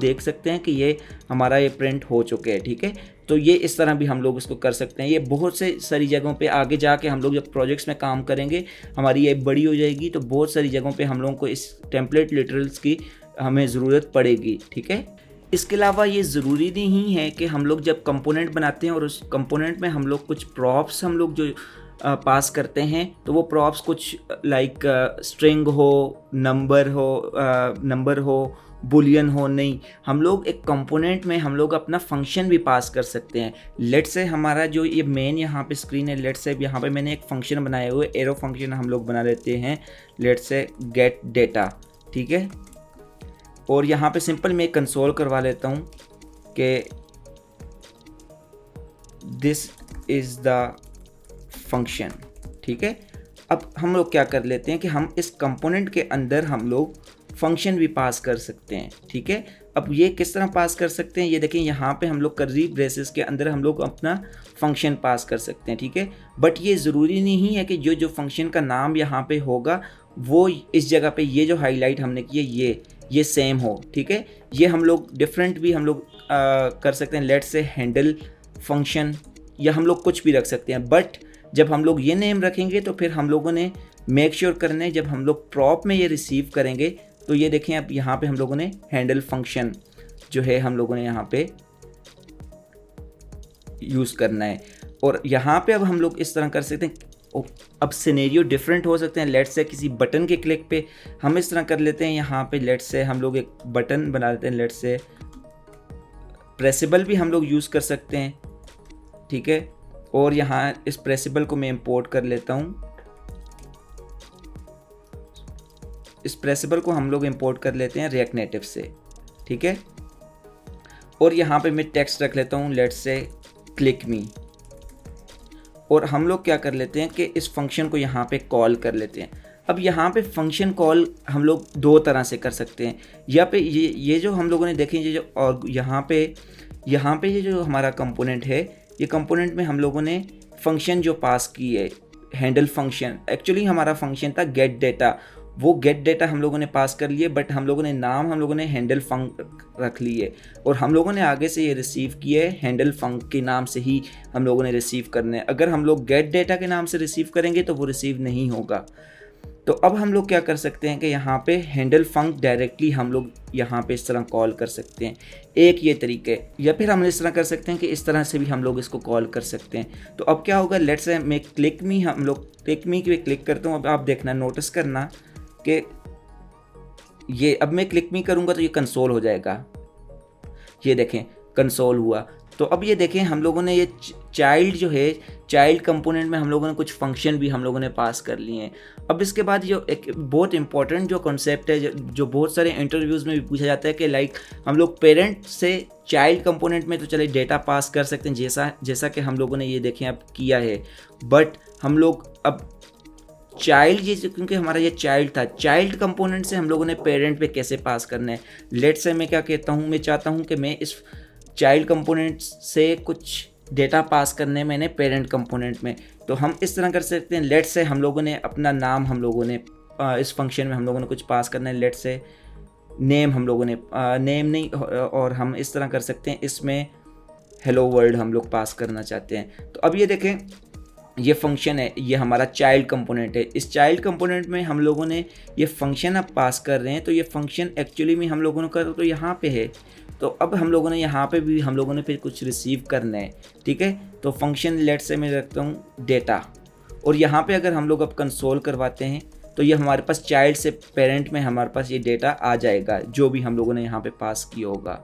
देख सकते हैं कि ये हमारा ये प्रिंट हो चुके हैं। ठीक है, तो ये इस तरह भी हम लोग इसको कर सकते हैं। ये बहुत से सारी जगहों पे आगे जाके हम लोग जब प्रोजेक्ट्स में काम करेंगे, हमारी ये बड़ी हो जाएगी, तो बहुत सारी जगहों पे हम लोगों को इस टेम्पलेट लिटरल्स की हमें ज़रूरत पड़ेगी। ठीक है, इसके अलावा ये ज़रूरी नहीं है कि हम लोग जब कंपोनेंट बनाते हैं और उस कंपोनेंट में हम लोग कुछ प्रॉप्स हम लोग जो पास करते हैं, तो वो प्रॉप्स कुछ लाइक स्ट्रिंग हो, नंबर हो, बुलियन हो, नहीं, हम लोग एक कंपोनेंट में हम लोग अपना फंक्शन भी पास कर सकते हैं। लेट से हमारा जो ये मेन यहाँ पे स्क्रीन है, लेट से यहाँ पे मैंने एक फंक्शन बनाए हुए, एरो फंक्शन हम लोग बना लेते हैं, लेट से गेट डेटा। ठीक है, और यहाँ पे सिंपल मैं कंसोल करवा लेता हूँ कि दिस इज़ द फंक्शन। ठीक है, अब हम लोग क्या कर लेते हैं कि हम इस कंपोनेंट के अंदर हम लोग फंक्शन भी पास कर सकते हैं। ठीक है, अब ये किस तरह पास कर सकते हैं, ये देखें, यहाँ पे हम लोग कर्ली ब्रेसेस के अंदर हम लोग अपना फंक्शन पास कर सकते हैं। ठीक है, बट ये ज़रूरी नहीं है कि जो फंक्शन का नाम यहाँ पे होगा वो इस जगह पे ये जो हाईलाइट हमने की है ये सेम हो। ठीक है, ये हम लोग डिफरेंट भी हम लोग कर सकते हैं। लेट से हैंडल फंक्शन, या हम लोग कुछ भी रख सकते हैं, बट जब हम लोग ये नेम रखेंगे तो फिर हम लोगों ने मेक श्योर करना है जब हम लोग प्रॉप में ये रिसीव करेंगे, तो ये देखें, अब यहाँ पे हम लोगों ने हैंडल फंक्शन जो है हम लोगों ने यहाँ पे यूज़ करना है। और यहाँ पे अब हम लोग इस तरह कर सकते हैं। अब सिनेरियो डिफरेंट हो सकते हैं। लेट से किसी बटन के क्लिक पे हम इस तरह कर लेते हैं, यहाँ पे लेट से हम लोग एक बटन बना लेते हैं, लेट से प्रेसेबल भी हम लोग यूज़ कर सकते हैं। ठीक है, और यहाँ इस प्रेसेबल को मैं इंपोर्ट कर लेता हूँ, इस प्रेसेबल को हम लोग इंपोर्ट कर लेते हैं रिएक्ट नेटिव से। ठीक है, और यहाँ पे मैं टेक्स्ट रख लेता हूँ, लेट से क्लिक मी, और हम लोग क्या कर लेते हैं कि इस फंक्शन को यहाँ पे कॉल कर लेते हैं। अब यहाँ पे फंक्शन कॉल हम लोग दो तरह से कर सकते हैं। या पे ये जो हम लोगों ने देखें, ये जो, और यहाँ पे ये जो हमारा कंपोनेंट है, ये कंपोनेंट में हम लोगों ने फंक्शन जो पास की है, हैंडल फंक्शन, एक्चुअली हमारा फंक्शन था गेट डेटा, वो गेट डेटा हम लोगों ने पास कर लिए, बट हम लोगों ने नाम हम लोगों ने हैंडल फंक रख लिए, और हम लोगों ने आगे से ये रिसीव किए हैंडल फंक के नाम से ही हम लोगों ने रिसीव करने। अगर हम लोग गेट डेटा के नाम से रिसीव करेंगे तो वो रिसीव नहीं होगा। तो अब हम लोग क्या कर सकते हैं कि यहाँ पे हैंडल फंक डायरेक्टली हम लोग यहाँ पे इस तरह कॉल कर सकते हैं, एक ये तरीके, या फिर हम इस तरह कर सकते हैं कि इस तरह से भी हम लोग इसको कॉल कर सकते हैं। तो अब क्या होगा, लेट्स से मैं क्लिक मी, हम लोग क्लिक मी पे क्लिक करता हूँ। अब आप देखना, नोटिस करना कि ये अब मैं क्लिक मी करूँगा तो ये कंसोल हो जाएगा, ये देखें कंसोल हुआ। तो अब ये देखें, हम लोगों ने ये चाइल्ड जो है, चाइल्ड कंपोनेंट में हम लोगों ने कुछ फंक्शन भी हम लोगों ने पास कर लिए हैं। अब इसके बाद जो एक बहुत इंपॉर्टेंट जो कॉन्सेप्ट है, जो बहुत सारे इंटरव्यूज़ में भी पूछा जाता है कि लाइक हम लोग पेरेंट से चाइल्ड कंपोनेंट में तो चले डेटा पास कर सकते हैं, जैसा कि हम लोगों ने ये देखें अब किया है, बट हम लोग अब चाइल्ड, ये क्योंकि हमारा ये चाइल्ड था, चाइल्ड कंपोनेंट से हम लोगों ने पेरेंट पे कैसे पास करना है। लेट से मैं क्या कहता हूँ, मैं चाहता हूँ कि मैं इस चाइल्ड कंपोनेंट से कुछ डेटा पास करने मैंने पेरेंट कंपोनेंट में, तो हम इस तरह कर सकते हैं। लेट से हम लोगों ने अपना नाम, हम लोगों ने इस फंक्शन में हम लोगों ने कुछ पास करना है, लेट से नेम हम लोगों ने नेम नहीं, और हम इस तरह कर सकते हैं, इसमें हेलो वर्ल्ड हम लोग पास करना चाहते हैं। तो अब ये देखें, ये फंक्शन है, ये हमारा चाइल्ड कंपोनेंट है। इस चाइल्ड कंपोनेंट में हम लोगों ने ये फंक्शन अब पास कर रहे हैं, तो ये फंक्शन एक्चुअली में हम लोगों ने कर तो यहाँ पे है, तो अब हम लोगों ने यहाँ पे भी हम लोगों ने फिर कुछ रिसीव करना है। ठीक है, तो फंक्शन लेट से मैं रखता हूँ डेटा, और यहाँ पे अगर हम लोग अब कंसोल करवाते हैं तो ये हमारे पास चाइल्ड से पेरेंट में हमारे पास ये डेटा आ जाएगा जो भी हम लोगों ने यहाँ पे पास किया होगा।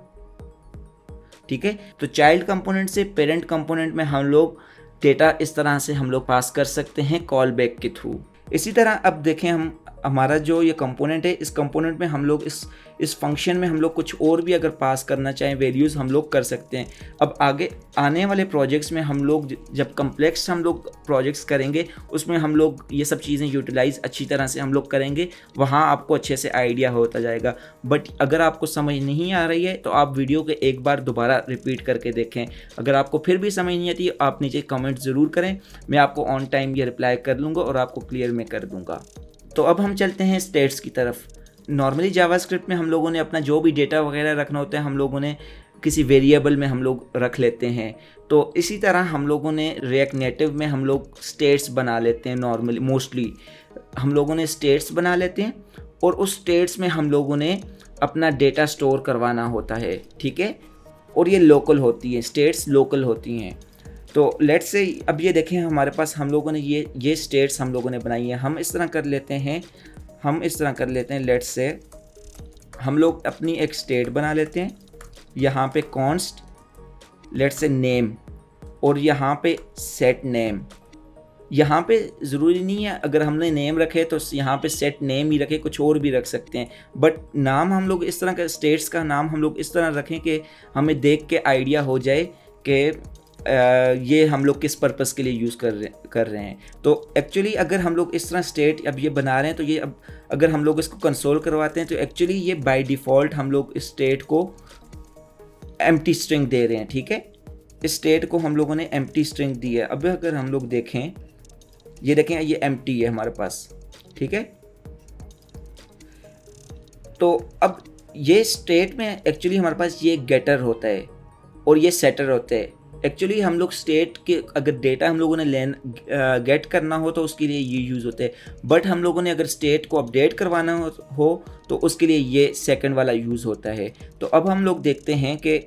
ठीक है, तो चाइल्ड कंपोनेंट से पेरेंट कंपोनेंट में हम लोग डेटा इस तरह से हम लोग पास कर सकते हैं कॉल बैक के थ्रू। इसी तरह अब देखें, हम हमारा जो ये कंपोनेंट है, इस कंपोनेंट में हम लोग इस फंक्शन में हम लोग कुछ और भी अगर पास करना चाहें वैल्यूज़ हम लोग कर सकते हैं। अब आगे आने वाले प्रोजेक्ट्स में हम लोग जब कम्प्लेक्स हम लोग प्रोजेक्ट्स करेंगे, उसमें हम लोग ये सब चीज़ें यूटिलाइज़ अच्छी तरह से हम लोग करेंगे, वहाँ आपको अच्छे से आइडिया होता जाएगा। बट अगर आपको समझ नहीं आ रही है तो आप वीडियो को एक बार दोबारा रिपीट करके देखें। अगर आपको फिर भी समझ नहीं आती, आप नीचे कमेंट ज़रूर करें, मैं आपको ऑन टाइम ये रिप्लाई कर लूँगा और आपको क्लियर मैं कर दूँगा। तो अब हम चलते हैं स्टेट्स की तरफ। नॉर्मली जावास्क्रिप्ट में हम लोगों ने अपना जो भी डेटा वगैरह रखना होता है हम लोगों ने किसी वेरिएबल में हम लोग रख लेते हैं। तो इसी तरह हम लोगों ने रिएक्ट नेटिव में हम लोग स्टेट्स बना लेते हैं। नॉर्मली मोस्टली हम लोगों ने स्टेट्स बना लेते हैं और उस स्टेट्स में हम लोगों ने अपना डेटा स्टोर करवाना होता है, ठीक है। और ये लोकल होती है, स्टेट्स लोकल होती हैं। तो लेट्स से अब ये देखें हमारे पास हम लोगों ने ये स्टेट्स हम लोगों ने बनाई है। हम इस तरह कर लेते हैं लेट्स से हम लोग अपनी एक स्टेट बना लेते हैं। यहाँ पे कॉन्स्ट लेट्स से नेम और यहाँ पे सेट नेम। यहाँ पे ज़रूरी नहीं है अगर हमने नेम रखे तो यहाँ पे सेट नेम ही रखे, कुछ और भी रख सकते हैं। बट नाम हम लोग इस तरह का, स्टेट्स का नाम हम लोग इस तरह रखें कि हमें देख के आइडिया हो जाए कि ये हम लोग किस पर्पस के लिए यूज़ कर रहे हैं। तो एक्चुअली अगर हम लोग इस तरह स्टेट अब ये बना रहे हैं तो ये अब अगर हम लोग इसको कंसोल करवाते हैं तो एक्चुअली ये बाय डिफ़ॉल्ट हम लोग इस स्टेट को एम्प्टी स्ट्रिंग दे रहे हैं, ठीक है। इस स्टेट को हम लोगों ने एम्प्टी स्ट्रिंग दी है। अब अगर हम लोग देखें, ये देखें ये एम्प्टी है हमारे पास, ठीक है। तो अब ये स्टेट में एक्चुअली हमारे पास ये गेटर होता है और ये सेटर होता है। एक्चुअली हम लोग स्टेट के अगर डेटा हम लोगों ने गेट करना हो तो उसके लिए ये यूज़ होते हैं। बट हम लोगों ने अगर स्टेट को अपडेट करवाना हो तो उसके लिए ये सेकंड वाला यूज़ होता है। तो अब हम लोग देखते हैं कि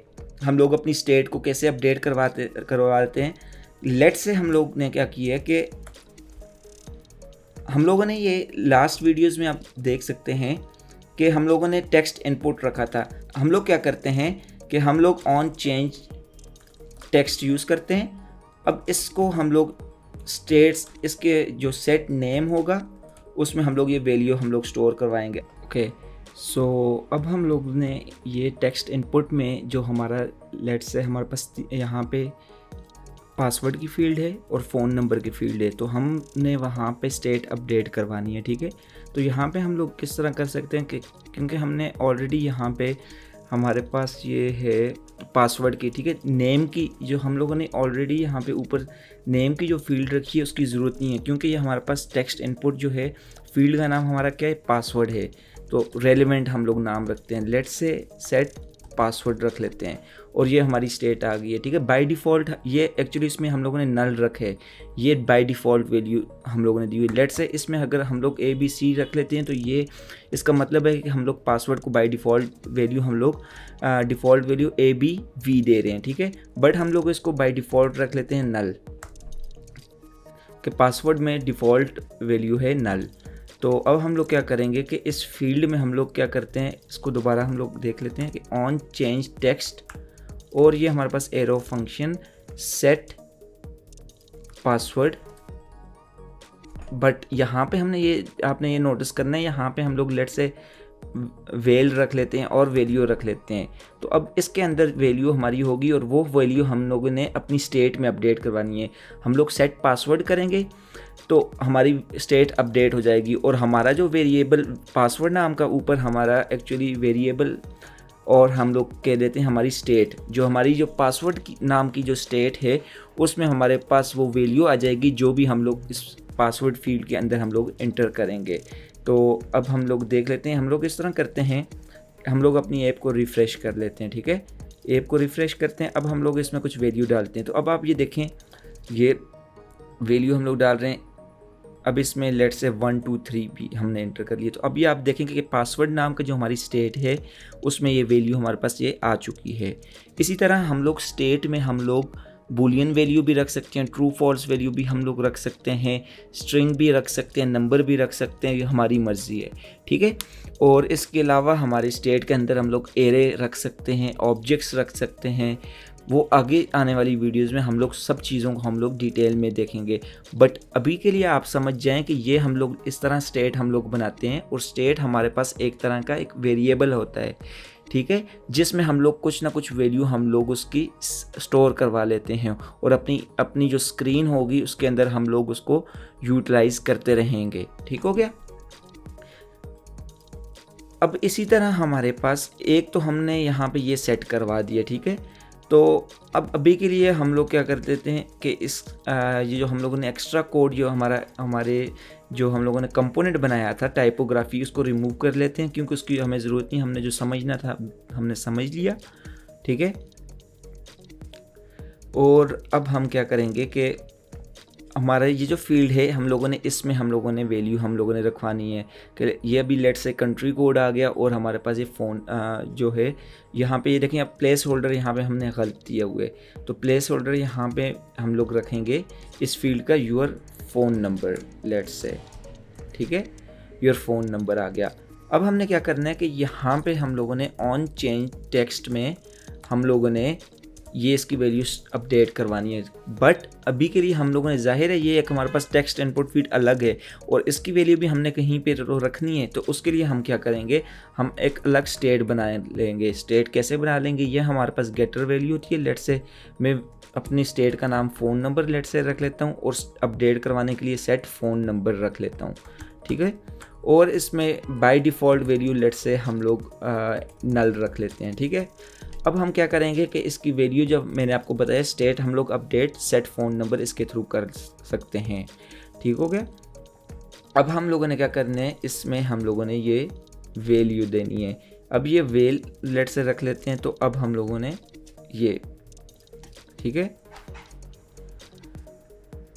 हम लोग अपनी स्टेट को कैसे अपडेट करवाते हैं। लेट्स से हम लोग ने क्या किया कि हम लोगों ने ये लास्ट वीडियोज़ में आप देख सकते हैं कि हम लोगों ने टेक्स्ट इनपुट रखा था। हम लोग क्या करते हैं कि हम लोग ऑन चेंज टेक्स्ट यूज़ करते हैं। अब इसको हम लोग स्टेट्स, इसके जो सेट नेम होगा उसमें हम लोग ये वैल्यू हम लोग स्टोर करवाएंगे। ओके, सो अब हम लोग ने ये टेक्स्ट इनपुट में जो हमारा लेट्स से हमारे पास यहाँ पे पासवर्ड की फ़ील्ड है और फ़ोन नंबर की फ़ील्ड है, तो हमने वहाँ पे स्टेट अपडेट करवानी है, ठीक है। तो यहाँ पे हम लोग किस तरह कर सकते हैं कि क्योंकि हमने ऑलरेडी यहाँ पे हमारे पास ये है पासवर्ड की, ठीक है। नेम की जो हम लोगों ने ऑलरेडी यहाँ पे ऊपर नेम की जो फील्ड रखी है उसकी ज़रूरत नहीं है, क्योंकि ये हमारे पास टेक्स्ट इनपुट जो है फील्ड का नाम हमारा क्या है, पासवर्ड है। तो रेलिवेंट हम लोग नाम रखते हैं, लेट्स से सेट पासवर्ड रख लेते हैं और ये हमारी स्टेट आ गई है, ठीक है। बाय डिफ़ॉल्ट ये एक्चुअली इसमें हम लोगों ने नल रखे, ये बाय डिफ़ॉल्ट वैल्यू हम लोगों ने दी हुई। लेट्स से इसमें अगर हम लोग ABC रख लेते हैं तो ये इसका मतलब है कि हम लोग पासवर्ड को बाय डिफ़ॉल्ट वैल्यू हम लोग डिफ़ॉल्ट वैल्यू ABV दे रहे हैं, ठीक है। बट हम लोग इसको बाय डिफ़ॉल्ट रख लेते हैं नल, कि पासवर्ड में डिफ़ॉल्ट वैल्यू है नल। तो अब हम लोग क्या करेंगे कि इस फील्ड में हम लोग क्या करते हैं, इसको दोबारा हम लोग देख लेते हैं कि ऑन चेंज टेक्स्ट और ये हमारे पास arrow function set password. But यहाँ पे आपने ये नोटिस करना है, यहाँ पे हम लोग लेट से वेल रख लेते हैं और वैल्यू रख लेते हैं। तो अब इसके अंदर वैल्यू हमारी होगी और वो वैल्यू हम लोगों ने अपनी स्टेट में अपडेट करवानी है। हम लोग सेट पासवर्ड करेंगे तो हमारी स्टेट अपडेट हो जाएगी और हमारा जो वेरिएबल पासवर्ड नाम का ऊपर हमारा एक्चुअली वेरिएबल और हम लोग कह देते हैं हमारी स्टेट, जो हमारी जो पासवर्ड की नाम की जो स्टेट है उसमें हमारे पास वो वैल्यू आ जाएगी जो भी हम लोग इस पासवर्ड फील्ड के अंदर हम लोग इंटर करेंगे। तो अब हम लोग देख लेते हैं, हम लोग इस तरह करते हैं, हम लोग अपनी ऐप को रिफ़्रेश कर लेते हैं, ठीक है। ऐप को रिफ़्रेश करते हैं, अब हम लोग इसमें कुछ वैल्यू डालते हैं। तो अब आप ये देखें, ये वैल्यू हम लोग डाल रहे हैं। अब इसमें लेट्स से 1 2 3 भी हमने एंटर कर लिया। तो अभी आप देखेंगे कि पासवर्ड नाम का जो हमारी स्टेट है उसमें ये वैल्यू हमारे पास ये आ चुकी है। इसी तरह हम लोग स्टेट में हम लोग बूलियन वैल्यू भी रख सकते हैं, ट्रू फॉल्स वैल्यू भी हम लोग रख सकते हैं, स्ट्रिंग भी रख सकते हैं, नंबर भी रख सकते हैं, ये हमारी मर्ज़ी है, ठीक है। और इसके अलावा हमारे स्टेट के अंदर हम लोग एरे रख सकते हैं, ऑब्जेक्ट्स रख सकते हैं। वो आगे आने वाली वीडियोस में हम लोग सब चीज़ों को हम लोग डिटेल में देखेंगे। बट अभी के लिए आप समझ जाएं कि ये हम लोग इस तरह स्टेट हम लोग बनाते हैं और स्टेट हमारे पास एक तरह का एक वेरिएबल होता है, ठीक है, जिसमें हम लोग कुछ ना कुछ वैल्यू हम लोग उसकी स्टोर करवा लेते हैं और अपनी जो स्क्रीन होगी उसके अंदर हम लोग उसको यूटिलाइज करते रहेंगे, ठीक हो गया। अब इसी तरह हमारे पास एक तो हमने यहाँ पे ये सेट करवा दिया, ठीक है। तो अब अभी के लिए हम लोग क्या कर देते हैं कि ये जो हम लोगों ने एक्स्ट्रा कोड जो हमारे जो हम लोगों ने कंपोनेंट बनाया था टाइपोग्राफी, उसको रिमूव कर लेते हैं, क्योंकि उसकी हमें ज़रूरत नहीं, हमने जो समझना था हमने समझ लिया। ठीक है, और अब हम क्या करेंगे कि हमारा ये जो फील्ड है हम लोगों ने इसमें हम लोगों ने वैल्यू हम लोगों ने रखवानी है कि ये अभी लेट से कंट्री कोड आ गया और हमारे पास ये फ़ोन जो है यहाँ पे ये देखें, अब प्लेस होल्डर यहाँ पे हमने गलत दिया हुआ है, तो प्लेस होल्डर यहाँ पे हम लोग रखेंगे इस फील्ड का योर फ़ोन नंबर लेट से। ठीक है, योर फ़ोन नंबर आ गया। अब हमने क्या करना है कि यहाँ पे हम लोगों ने ऑन चेंज टेक्स्ट में हम लोगों ने ये इसकी वैल्यूज अपडेट करवानी है, बट अभी के लिए हम लोगों ने, जाहिर है ये एक हमारे पास टेक्स्ट इनपुट फील्ड अलग है और इसकी वैल्यू भी हमने कहीं पे रखनी है, तो उसके लिए हम क्या करेंगे, हम एक अलग स्टेट बना लेंगे। स्टेट कैसे बना लेंगे, ये हमारे पास गेटर वैल्यू होती है। लेट से मैं अपनी स्टेट का नाम फ़ोन नंबर लेट से रख लेता हूँ और अपडेट करवाने के लिए सेट फ़ोन नंबर रख लेता हूँ। ठीक है, और इसमें बाय डिफ़ॉल्ट वैल्यू लेट से हम लोग नल रख लेते हैं। ठीक है, अब हम क्या करेंगे कि इसकी वैल्यू जब मैंने आपको बताया स्टेट हम लोग अपडेट सेट फ़ोन नंबर इसके थ्रू कर सकते हैं। ठीक हो गया। अब हम लोगों ने क्या करना है, इसमें हम लोगों ने ये वैल्यू देनी है। अब ये वेल लेट से रख लेते हैं, तो अब हम लोगों ने ये, ठीक है,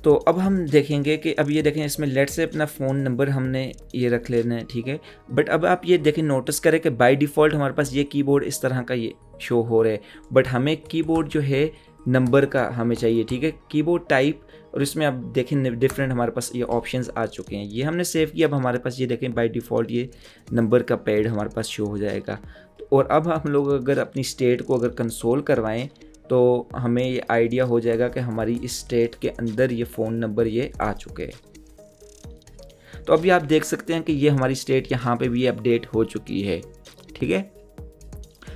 तो अब हम देखेंगे कि अब ये देखें इसमें लेट से अपना फ़ोन नंबर हमने ये रख लेना है। ठीक है, बट अब आप ये देखें, नोटिस करें कि बाय डिफ़ॉल्ट हमारे पास ये कीबोर्ड इस तरह का ये शो हो रहा है, बट हमें कीबोर्ड जो है नंबर का हमें चाहिए। ठीक है, कीबोर्ड टाइप, और इसमें आप देखें डिफरेंट हमारे पास ये ऑप्शंस आ चुके हैं। ये हमने सेव किया, अब हमारे पास ये देखें बाय डिफ़ॉल्ट ये नंबर का पैड हमारे पास शो हो जाएगा। और अब हम लोग अगर अपनी स्टेट को अगर कंसोल करवाएं तो हमें ये आइडिया हो जाएगा कि हमारी इस स्टेट के अंदर ये फ़ोन नंबर ये आ चुके हैं। तो अभी आप देख सकते हैं कि ये हमारी स्टेट यहाँ पे भी अपडेट हो चुकी है। ठीक है,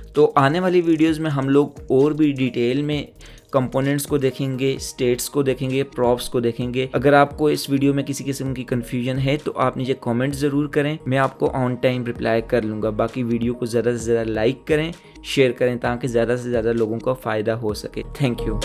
तो आने वाली वीडियोस में हम लोग और भी डिटेल में कंपोनेंट्स को देखेंगे, स्टेट्स को देखेंगे, प्रॉप्स को देखेंगे। अगर आपको इस वीडियो में किसी किस्म की कन्फ्यूजन है तो आप नीचे कमेंट ज़रूर करें, मैं आपको ऑन टाइम रिप्लाई कर लूँगा। बाकी वीडियो को ज़्यादा से ज़्यादा लाइक करें, शेयर करें, ताकि ज़्यादा से ज़्यादा लोगों को फ़ायदा हो सके। Thank you.